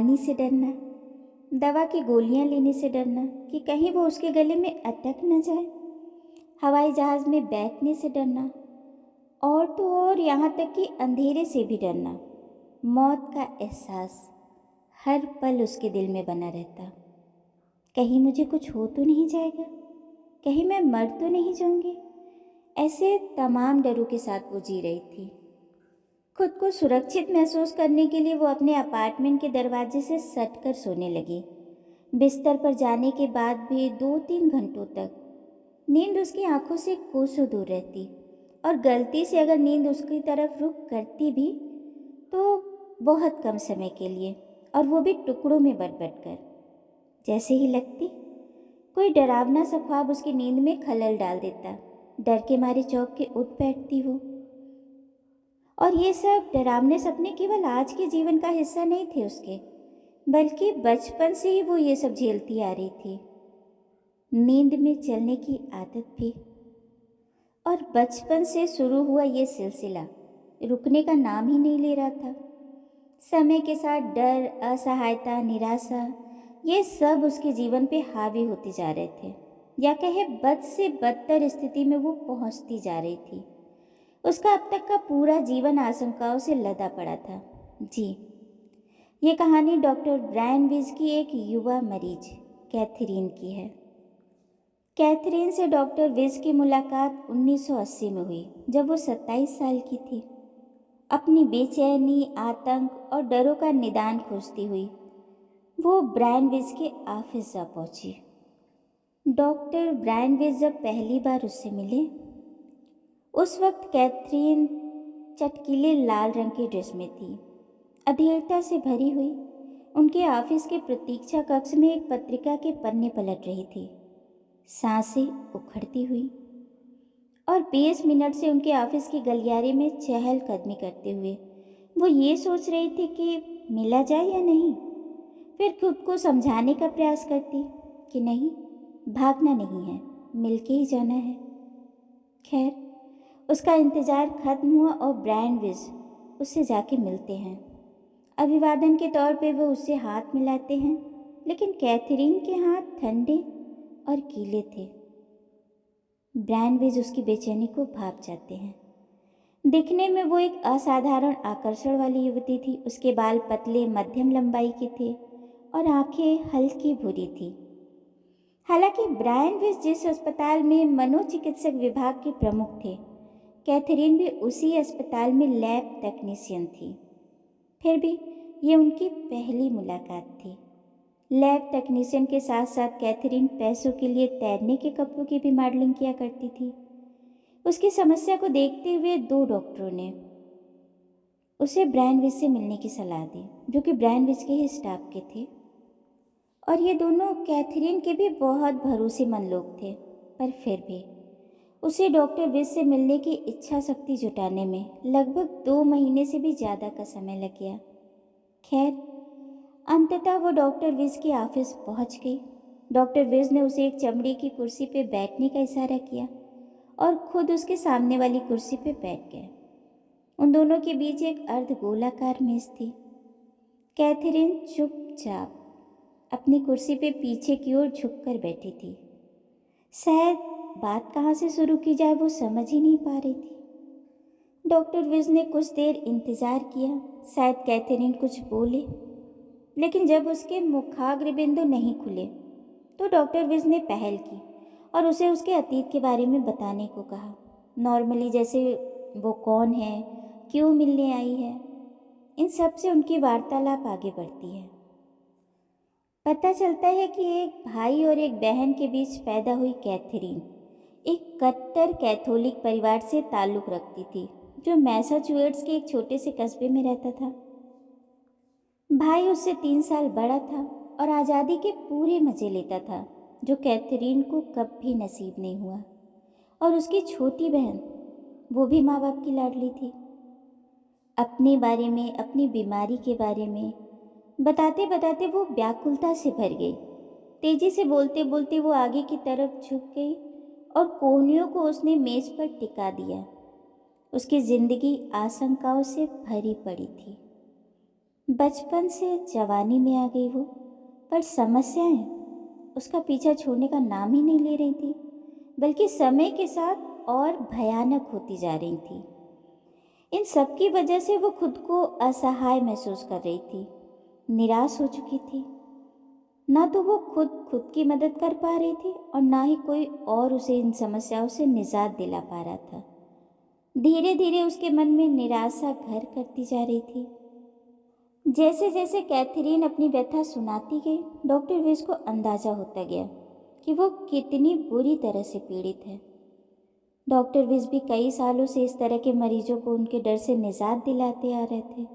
पानी से डरना, दवा की गोलियां लेने से डरना कि कहीं वो उसके गले में अटक न जाए, हवाई जहाज़ में बैठने से डरना, और तो और यहाँ तक कि अंधेरे से भी डरना। मौत का एहसास हर पल उसके दिल में बना रहता। कहीं मुझे कुछ हो तो नहीं जाएगा, कहीं मैं मर तो नहीं जाऊंगी। ऐसे तमाम डरों के साथ वो जी रही थी। खुद को सुरक्षित महसूस करने के लिए वो अपने अपार्टमेंट के दरवाजे से सटकर सोने लगी। बिस्तर पर जाने के बाद भी 2-3 घंटों तक नींद उसकी आंखों से कोसों दूर रहती, और गलती से अगर नींद उसकी तरफ रुख करती भी तो बहुत कम समय के लिए, और वो भी टुकड़ों में बट कर। जैसे ही लगती कोई डरावना सा ख्वाब उसकी नींद में खलल डाल देता। डर के मारे चौंक के उठ बैठती वो। और ये सब डरावने सपने केवल आज के जीवन का हिस्सा नहीं थे उसके, बल्कि बचपन से ही वो ये सब झेलती आ रही थी। नींद में चलने की आदत भी। और बचपन से शुरू हुआ ये सिलसिला रुकने का नाम ही नहीं ले रहा था। समय के साथ डर, असहायता, निराशा, ये सब उसके जीवन पे हावी होते जा रहे थे, या कहे बद से बदतर स्थिति में वो पहुंचती जा रही थी। उसका अब तक का पूरा जीवन आशंकाओं से लदा पड़ा था। जी, ये कहानी डॉक्टर ब्रायन विज की एक युवा मरीज कैथरीन की है। कैथरीन से डॉक्टर विज की मुलाकात 1980 में हुई, जब वो 27 साल की थी। अपनी बेचैनी, आतंक और डरों का निदान खोजती हुई वो ब्रायन विज के ऑफिस जा पहुंची। डॉक्टर ब्रायन विज जब पहली बार उससे मिले, उस वक्त कैथरीन चटकीले लाल रंग के ड्रेस में थी, अधीरता से भरी हुई। उनके ऑफिस के प्रतीक्षा कक्ष में एक पत्रिका के पन्ने पलट रही थी, सांसें उखड़ती हुई, और 20 मिनट से उनके ऑफिस के गलियारे में चहलकदमी करते हुए वो ये सोच रही थी कि मिला जाए या नहीं। फिर खुद को समझाने का प्रयास करती कि नहीं, भागना नहीं है, मिलके ही जाना है। खैर, उसका इंतज़ार खत्म हुआ और ब्रायन विज उससे जाके मिलते हैं। अभिवादन के तौर पे वो उससे हाथ मिलाते हैं, लेकिन कैथरीन के हाथ ठंडे और गीले थे। ब्रायन विज उसकी बेचैनी को भाप जाते हैं। दिखने में वो एक असाधारण आकर्षण वाली युवती थी। उसके बाल पतले मध्यम लंबाई के थे और आंखें हल्की भूरी थी। हालांकि ब्रायन विज जिस अस्पताल में मनोचिकित्सक विभाग के प्रमुख थे, कैथरीन भी उसी अस्पताल में लैब टेक्नीशियन थी। फिर भी ये उनकी पहली मुलाकात थी। लैब टेक्नीशियन के साथ साथ कैथरीन पैसों के लिए तैरने के कपड़ों की भी मॉडलिंग किया करती थी। उसकी समस्या को देखते हुए 2 डॉक्टरों ने उसे ब्रायन विज से मिलने की सलाह दी, जो कि ब्रायन विज के ही स्टाफ के थे। और ये दोनों कैथरीन के भी बहुत भरोसेमंद लोग थे, पर फिर भी उसे डॉक्टर विज से मिलने की इच्छा शक्ति जुटाने में लगभग 2 महीने से भी ज़्यादा का समय लग गया। खैर, अंततः वो डॉक्टर विज के ऑफिस पहुंच गई। डॉक्टर विज ने उसे एक चमड़ी की कुर्सी पे बैठने का इशारा किया और खुद उसके सामने वाली कुर्सी पे बैठ गए। उन दोनों के बीच एक अर्धगोलाकार मेज थी। कैथरीन चुपचाप अपनी कुर्सी पे पीछे की ओर झुककर बैठी थी। शायद बात कहाँ से शुरू की जाए वो समझ ही नहीं पा रही थी। डॉक्टर विज ने कुछ देर इंतजार किया, शायद कैथरीन कुछ बोले, लेकिन जब उसके मुखाग्र बिंदु नहीं खुले तो डॉक्टर विज ने पहल की और उसे उसके अतीत के बारे में बताने को कहा। नॉर्मली, जैसे वो कौन है, क्यों मिलने आई है, इन सब से उनकी वार्तालाप आगे बढ़ती है। पता चलता है कि एक भाई और एक बहन के बीच पैदा हुई कैथरीन एक कट्टर कैथोलिक परिवार से ताल्लुक़ रखती थी, जो मैसाचुसेट्स के एक छोटे से कस्बे में रहता था। भाई उससे 3 साल बड़ा था और आज़ादी के पूरे मज़े लेता था, जो कैथरीन को कभी नसीब नहीं हुआ। और उसकी छोटी बहन, वो भी माँ बाप की लाडली थी। अपने बारे में, अपनी बीमारी के बारे में बताते बताते वो व्याकुलता से भर गई। तेजी से बोलते बोलते वो आगे की तरफ झुक गई और कोहनियों को उसने मेज पर टिका दिया। उसकी जिंदगी आशंकाओं से भरी पड़ी थी। बचपन से जवानी में आ गई वो, पर समस्याएं उसका पीछा छोड़ने का नाम ही नहीं ले रही थी, बल्कि समय के साथ और भयानक होती जा रही थी। इन सब की वजह से वो खुद को असहाय महसूस कर रही थी, निराश हो चुकी थी। ना तो वो खुद खुद की मदद कर पा रही थी और ना ही कोई और उसे इन समस्याओं से निजात दिला पा रहा था। धीरे धीरे उसके मन में निराशा घर करती जा रही थी। जैसे जैसे कैथरीन अपनी व्यथा सुनाती गई, डॉक्टर विज को अंदाजा होता गया कि वो कितनी बुरी तरह से पीड़ित है। डॉक्टर विज भी कई सालों से इस तरह के मरीजों को उनके डर से निजात दिलाते आ रहे थे।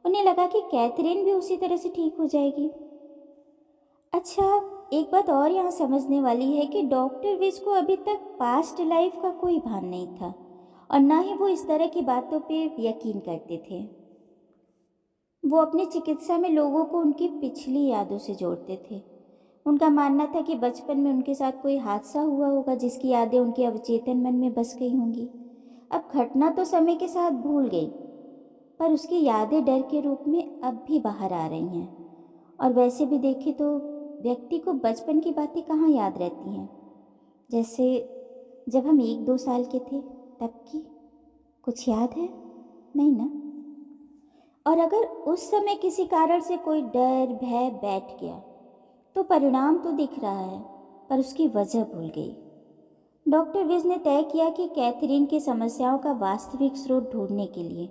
उन्हें लगा कि कैथरीन भी उसी तरह से ठीक हो जाएगी। अच्छा, एक बात और यहाँ समझने वाली है कि डॉक्टर विज को अभी तक पास्ट लाइफ का कोई भान नहीं था और ना ही वो इस तरह की बातों पे यकीन करते थे। वो अपनी चिकित्सा में लोगों को उनकी पिछली यादों से जोड़ते थे। उनका मानना था कि बचपन में उनके साथ कोई हादसा हुआ होगा जिसकी यादें उनके अवचेतन मन में बस गई होंगी। अब घटना तो समय के साथ भूल गई, पर उसकी यादें डर के रूप में अब भी बाहर आ रही हैं। और वैसे भी देखें तो व्यक्ति को बचपन की बातें कहाँ याद रहती हैं। जैसे जब हम 1-2 साल के थे तब की कुछ याद है? नहीं ना। और अगर उस समय किसी कारण से कोई डर भय बैठ गया तो परिणाम तो दिख रहा है, पर उसकी वजह भूल गई। डॉक्टर विज ने तय किया कि कैथरीन की समस्याओं का वास्तविक स्रोत ढूंढने के लिए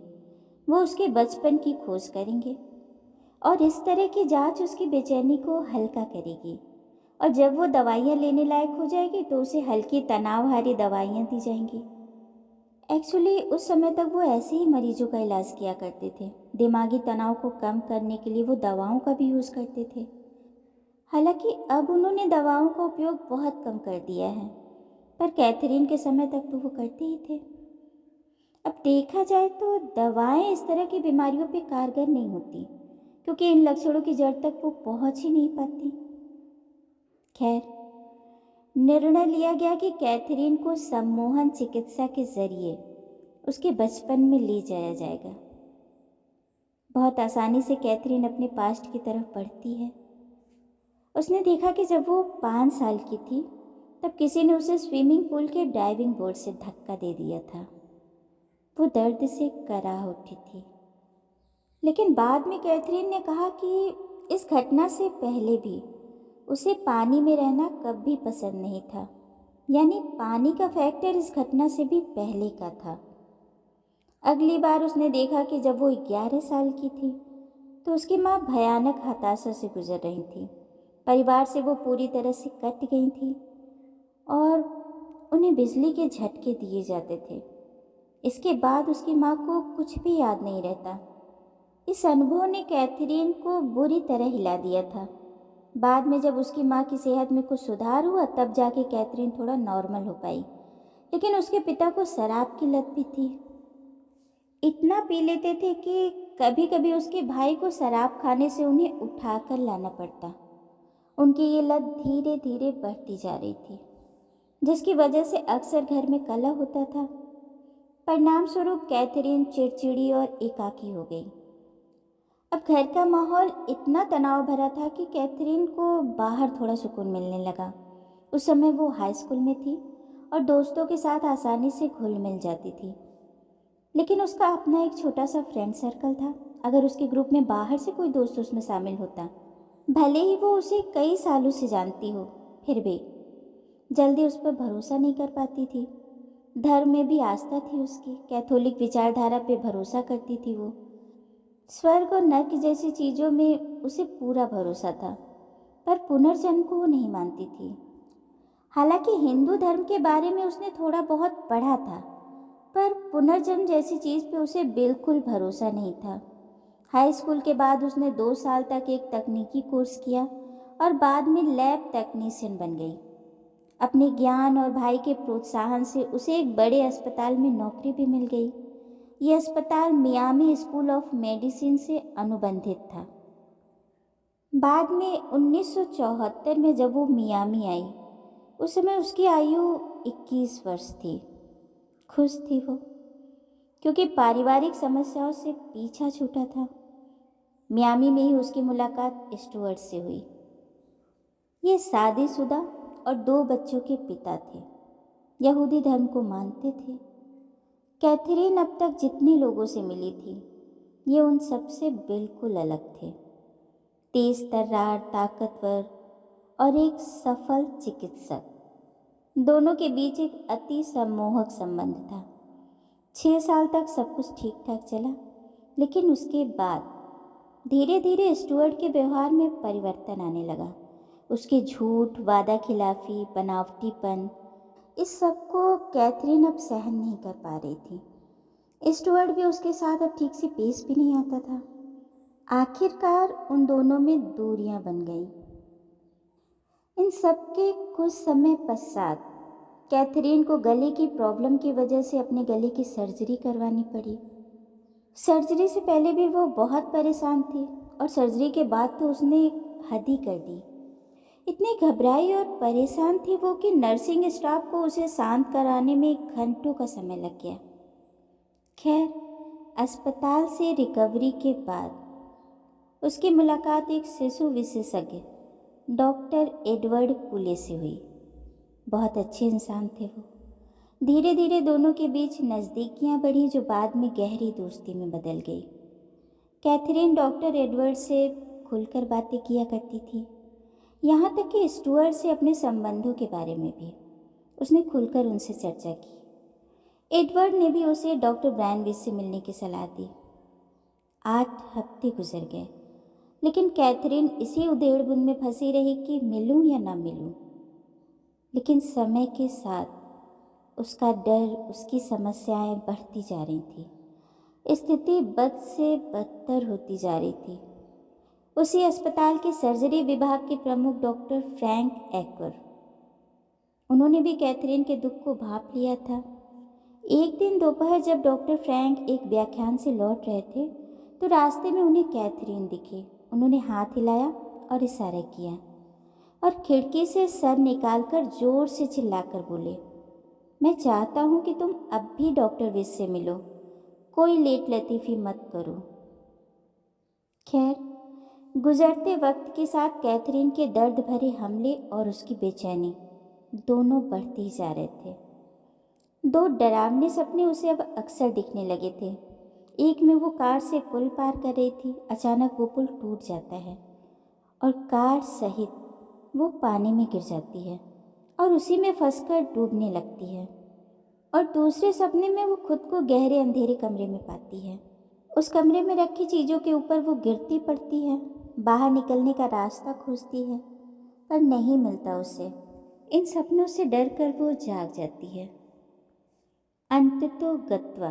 वो उसके बचपन की खोज करेंगे और इस तरह की जांच उसकी बेचैनी को हल्का करेगी। और जब वो दवाइयाँ लेने लायक हो जाएगी तो उसे हल्की तनावहारी दवाइयाँ दी जाएंगी। एक्चुअली उस समय तक वो ऐसे ही मरीजों का इलाज किया करते थे। दिमागी तनाव को कम करने के लिए वो दवाओं का भी यूज़ करते थे। हालांकि अब उन्होंने दवाओं का उपयोग बहुत कम कर दिया है, पर कैथरीन के समय तक तो वो करते ही थे। अब देखा जाए तो दवाएं इस तरह की बीमारियों पे कारगर नहीं होती, क्योंकि इन लक्षणों की जड़ तक वो पहुंच ही नहीं पाती। खैर, निर्णय लिया गया कि कैथरीन को सम्मोहन चिकित्सा के जरिए उसके बचपन में ले जाया जाएगा। बहुत आसानी से कैथरीन अपने पास्ट की तरफ बढ़ती है। उसने देखा कि जब वो 5 साल की थी तब किसी ने उसे स्विमिंग पूल के डाइविंग बोर्ड से धक्का दे दिया था। वो दर्द से कराह उठी थी। लेकिन बाद में कैथरीन ने कहा कि इस घटना से पहले भी उसे पानी में रहना कभी पसंद नहीं था। यानी पानी का फैक्टर इस घटना से भी पहले का था। अगली बार उसने देखा कि जब वो 11 साल की थी तो उसकी माँ भयानक हताशा से गुजर रही थी। परिवार से वो पूरी तरह से कट गई थी और उन्हें बिजली के झटके दिए जाते थे। इसके बाद उसकी माँ को कुछ भी याद नहीं रहता। इस अनुभव ने कैथरीन को बुरी तरह हिला दिया था। बाद में जब उसकी माँ की सेहत में कुछ सुधार हुआ तब जाके कैथरीन थोड़ा नॉर्मल हो पाई। लेकिन उसके पिता को शराब की लत भी थी। इतना पी लेते थे कि कभी कभी उसके भाई को शराब खाने से उन्हें उठाकर लाना पड़ता। उनकी ये लत धीरे धीरे बढ़ती जा रही थी, जिसकी वजह से अक्सर घर में कलह होता था। परिणाम स्वरूप कैथरीन चिड़चिड़ी और एकाकी हो गई। अब घर का माहौल इतना तनाव भरा था कि कैथरीन को बाहर थोड़ा सुकून मिलने लगा। उस समय वो हाई स्कूल में थी और दोस्तों के साथ आसानी से घुल मिल जाती थी। लेकिन उसका अपना एक छोटा सा फ्रेंड सर्कल था। अगर उसके ग्रुप में बाहर से कोई दोस्त उसमें शामिल होता, भले ही वो उसे कई सालों से जानती हो, फिर भी जल्दी उस पर भरोसा नहीं कर पाती थी। धर्म में भी आस्था थी उसकी, कैथोलिक विचारधारा पे भरोसा करती थी वो। स्वर्ग और नर्क जैसी चीज़ों में उसे पूरा भरोसा था, पर पुनर्जन्म को वो नहीं मानती थी। हालांकि हिंदू धर्म के बारे में उसने थोड़ा बहुत पढ़ा था, पर पुनर्जन्म जैसी चीज़ पे उसे बिल्कुल भरोसा नहीं था। हाई स्कूल के बाद उसने 2 साल तक एक तकनीकी कोर्स किया और बाद में लैब टेक्नीशियन बन गई। अपने ज्ञान और भाई के प्रोत्साहन से उसे एक बड़े अस्पताल में नौकरी भी मिल गई। ये अस्पताल मियामी स्कूल ऑफ मेडिसिन से अनुबंधित था। बाद में 1974 में जब वो मियामी आई, उस समय उसकी आयु 21 वर्ष थी। खुश थी वो, क्योंकि पारिवारिक समस्याओं से पीछा छूटा था। मियामी में ही उसकी मुलाकात स्टुअर्ट से हुई। ये शादीशुदा और 2 बच्चों के पिता थे। यहूदी धर्म को मानते थे। कैथरीन अब तक जितने लोगों से मिली थी, ये उन सबसे बिल्कुल अलग थे। तेज तर्रार, ताकतवर और एक सफल चिकित्सक, दोनों के बीच एक अति सम्मोहक संबंध था। 6 साल तक सब कुछ ठीक ठाक चला, लेकिन उसके बाद धीरे धीरे स्टुअर्ट के व्यवहार में परिवर्तन आने लगा। उसके झूठ, वादा खिलाफी, बनावटीपन, इस सब को कैथरीन अब सहन नहीं कर पा रही थी। स्टुअर्ट भी उसके साथ अब ठीक से पेश भी नहीं आता था। आखिरकार उन दोनों में दूरियां बन गईं। इन सब के कुछ समय पश्चात कैथरीन को गले की प्रॉब्लम की वजह से अपने गले की सर्जरी करवानी पड़ी। सर्जरी से पहले भी वो बहुत परेशान थी और सर्जरी के बाद तो उसने एक हद ही कर दी। इतनी घबराई और परेशान थी वो कि नर्सिंग स्टाफ को उसे शांत कराने में घंटों का समय लग गया। खैर, अस्पताल से रिकवरी के बाद उसकी मुलाकात एक शिशु विशेषज्ञ डॉक्टर एडवर्ड पुले से हुई। बहुत अच्छे इंसान थे वो। धीरे धीरे दोनों के बीच नज़दीकियां बढ़ी, जो बाद में गहरी दोस्ती में बदल गई। कैथरीन डॉक्टर एडवर्ड से खुलकर बातें किया करती थी, यहाँ तक कि स्टुअर्ट से अपने संबंधों के बारे में भी उसने खुलकर उनसे चर्चा की। एडवर्ड ने भी उसे डॉक्टर ब्रैनविच से मिलने की सलाह दी। 8 हफ्ते गुजर गए, लेकिन कैथरीन इसी उधेड़-बुन में फंसी रही कि मिलूं या ना मिलूं। लेकिन समय के साथ उसका डर, उसकी समस्याएं बढ़ती जा रही थी। स्थिति बद से बदतर होती जा रही थी। उसी अस्पताल के सर्जरी विभाग के प्रमुख डॉक्टर फ्रैंक एक्वर, उन्होंने भी कैथरीन के दुख को भांप लिया था। एक दिन दोपहर जब डॉक्टर फ्रैंक एक व्याख्यान से लौट रहे थे, तो रास्ते में उन्हें कैथरीन दिखी। उन्होंने हाथ हिलाया और इशारा किया और खिड़की से सर निकालकर जोर से चिल्लाकर बोले, मैं चाहता हूँ कि तुम अब भी डॉक्टर विच से मिलो, कोई लेट लतीफ़ी मत करो। खैर, गुजरते वक्त के साथ कैथरीन के दर्द भरे हमले और उसकी बेचैनी दोनों बढ़ते ही जा रहे थे। 2 डरावने सपने उसे अब अक्सर दिखने लगे थे। एक में वो कार से पुल पार कर रही थी। अचानक वो पुल टूट जाता है और कार सहित वो पानी में गिर जाती है और उसी में फंसकर डूबने लगती है। और दूसरे सपने में वो खुद को गहरे अंधेरे कमरे में पाती है। उस कमरे में रखी चीज़ों के ऊपर वो गिरती पड़ती है, बाहर निकलने का रास्ता खोजती है, पर नहीं मिलता उसे। इन सपनों से डर कर वो जाग जाती है। अंततोगत्वा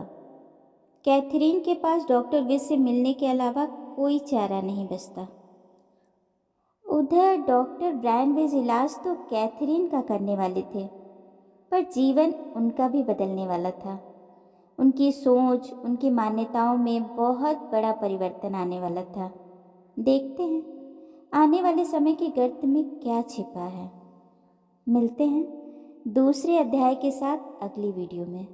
कैथरीन के पास डॉक्टर विच से मिलने के अलावा कोई चारा नहीं बचता। उधर डॉक्टर ब्रैनविच इलाज तो कैथरीन का करने वाले थे, पर जीवन उनका भी बदलने वाला था। उनकी सोच, उनकी मान्यताओं में बहुत बड़ा परिवर्तन आने वाला था। देखते हैं आने वाले समय के गर्त में क्या छिपा है। मिलते हैं दूसरे अध्याय के साथ अगली वीडियो में।